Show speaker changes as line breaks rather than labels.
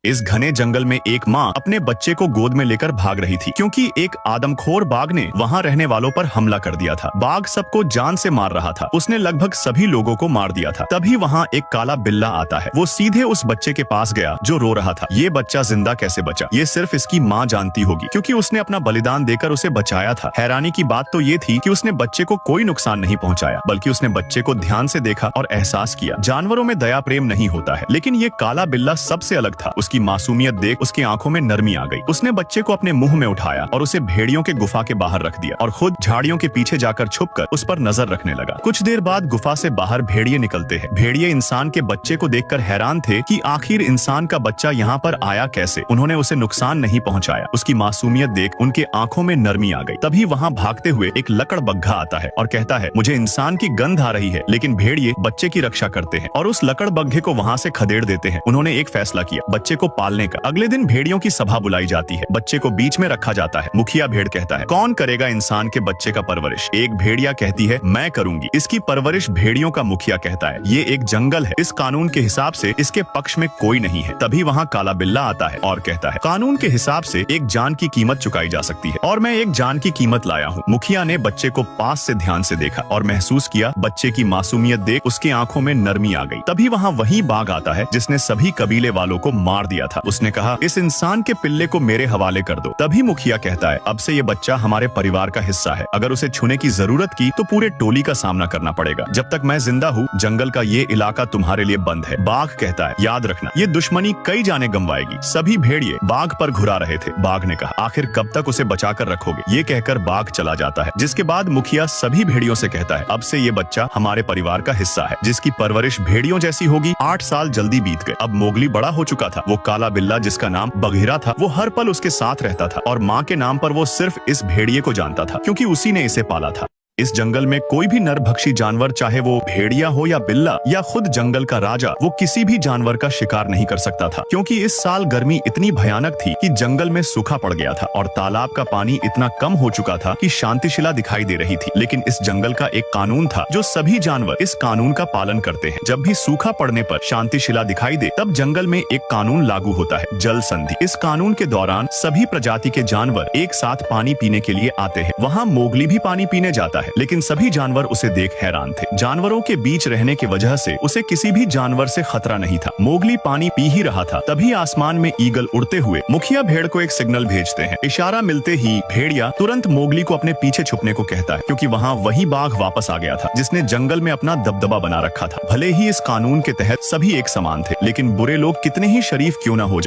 इस घने जंगल में एक माँ अपने बच्चे को गोद में लेकर भाग रही थी क्योंकि एक आदमखोर बाघ ने वहाँ रहने वालों पर हमला कर दिया था। बाघ सबको जान से मार रहा था। उसने लगभग सभी लोगों को मार दिया था। तभी वहाँ एक काला बिल्ला आता है। वो सीधे उस बच्चे के पास गया जो रो रहा था। ये बच्चा जिंदा कैसे बचा ये सिर्फ इसकी माँ जानती होगी क्योंकि उसने अपना बलिदान देकर उसे बचाया था। हैरानी की बात तो ये थी कि उसने बच्चे को कोई नुकसान नहीं पहुँचाया, बल्कि उसने बच्चे को ध्यान से देखा और एहसास किया। जानवरों में दया प्रेम नहीं होता है, लेकिन ये काला बिल्ला सबसे अलग था। उसकी मासूमियत देख उसकी आंखों में नरमी आ गई। उसने बच्चे को अपने मुंह में उठाया और उसे भेड़ियों के गुफा के बाहर रख दिया और खुद झाड़ियों के पीछे जाकर छुपकर उस पर नजर रखने लगा। कुछ देर बाद गुफा से बाहर भेड़िए निकलते हैं। भेड़िए इंसान के बच्चे को देखकर हैरान थे कि आखिर इंसान का बच्चा यहाँ पर आया कैसे। उन्होंने उसे नुकसान नहीं पहुँचाया। उसकी मासूमियत देख उनके आंखों में नरमी आ गई। तभी वहाँ भागते हुए एक लकड़बग्घा आता है और कहता है, मुझे इंसान की गंध आ रही है। लेकिन भेड़िए बच्चे की रक्षा करते हैं और उस लकड़बग्घे को वहाँ से खदेड़ देते हैं। उन्होंने एक फैसला किया, बच्चे को पालने का। अगले दिन भेड़ियों की सभा बुलाई जाती है। बच्चे को बीच में रखा जाता है। मुखिया भेड़ कहता है, कौन करेगा इंसान के बच्चे का परवरिश। एक भेड़िया कहती है, मैं करूंगी। इसकी परवरिश भेड़ियों का मुखिया कहता है, ये एक जंगल है, इस कानून के हिसाब से इसके पक्ष में कोई नहीं है। तभी वहाँ काला बिल्ला आता है और कहता है, कानून के हिसाब से एक जान की कीमत चुकाई जा सकती है और मैं एक जान की कीमत लाया हूँ। मुखिया ने बच्चे को पास से ध्यान से देखा और महसूस किया बच्चे की मासूमियत देख उसकी आंखों में नरमी आ गई। तभी वहाँ वही बाघ आता है जिसने सभी कबीले वालों को मार दिया था। उसने कहा, इस इंसान के पिल्ले को मेरे हवाले कर दो। तभी मुखिया कहता है, अब से ये बच्चा हमारे परिवार का हिस्सा है। अगर उसे छूने की जरूरत की तो पूरे टोली का सामना करना पड़ेगा। जब तक मैं जिंदा हूँ जंगल का ये इलाका तुम्हारे लिए बंद है। बाघ कहता है, याद रखना ये दुश्मनी कई जाने गंवाएगी। सभी भेड़िए बाघ पर घुरा रहे थे। बाघ ने कहा, आखिर कब तक उसे बचाकर रखोगे। ये कहकर बाघ चला जाता है। जिसके बाद मुखिया सभी भेड़ियों से कहता है, अब से ये बच्चा हमारे परिवार का हिस्सा है। जिसकी परवरिश भेड़ियों जैसी होगी। 8 साल जल्दी बीत गए। अब मोगली बड़ा हो चुका था। वो काला बिल्ला जिसका नाम बघेरा था, वो हर पल उसके साथ रहता था और माँ के नाम पर वो सिर्फ इस भेड़िए को जानता था क्योंकि उसी ने इसे पाला था। इस जंगल में कोई भी नरभक्षी जानवर, चाहे वो भेड़िया हो या बिल्ला या खुद जंगल का राजा, वो किसी भी जानवर का शिकार नहीं कर सकता था क्योंकि इस साल गर्मी इतनी भयानक थी कि जंगल में सूखा पड़ गया था और तालाब का पानी इतना कम हो चुका था कि शांतिशिला दिखाई दे रही थी। लेकिन इस जंगल का एक कानून था जो सभी जानवर इस कानून का पालन करते हैं। जब भी सूखा पड़ने पर शांतिशिला दिखाई दे तब जंगल में एक कानून लागू होता है, जल संधि। इस कानून के दौरान सभी प्रजाति के जानवर एक साथ पानी पीने के लिए आते हैं। वहाँ मोगली भी पानी पीने जाता है, लेकिन सभी जानवर उसे देख हैरान थे। जानवरों के बीच रहने की वजह से उसे किसी भी जानवर से खतरा नहीं था। मोगली पानी पी ही रहा था। तभी आसमान में ईगल उड़ते हुए मुखिया भेड़ को एक सिग्नल भेजते हैं। इशारा मिलते ही भेड़िया तुरंत मोगली को अपने पीछे छुपने को कहता है क्योंकि वहाँ वही बाघ वापस आ गया था जिसने जंगल में अपना दबदबा बना रखा था। भले ही इस कानून के तहत सभी एक समान थे, लेकिन बुरे लोग कितने ही शरीफ क्यों न हो जाए,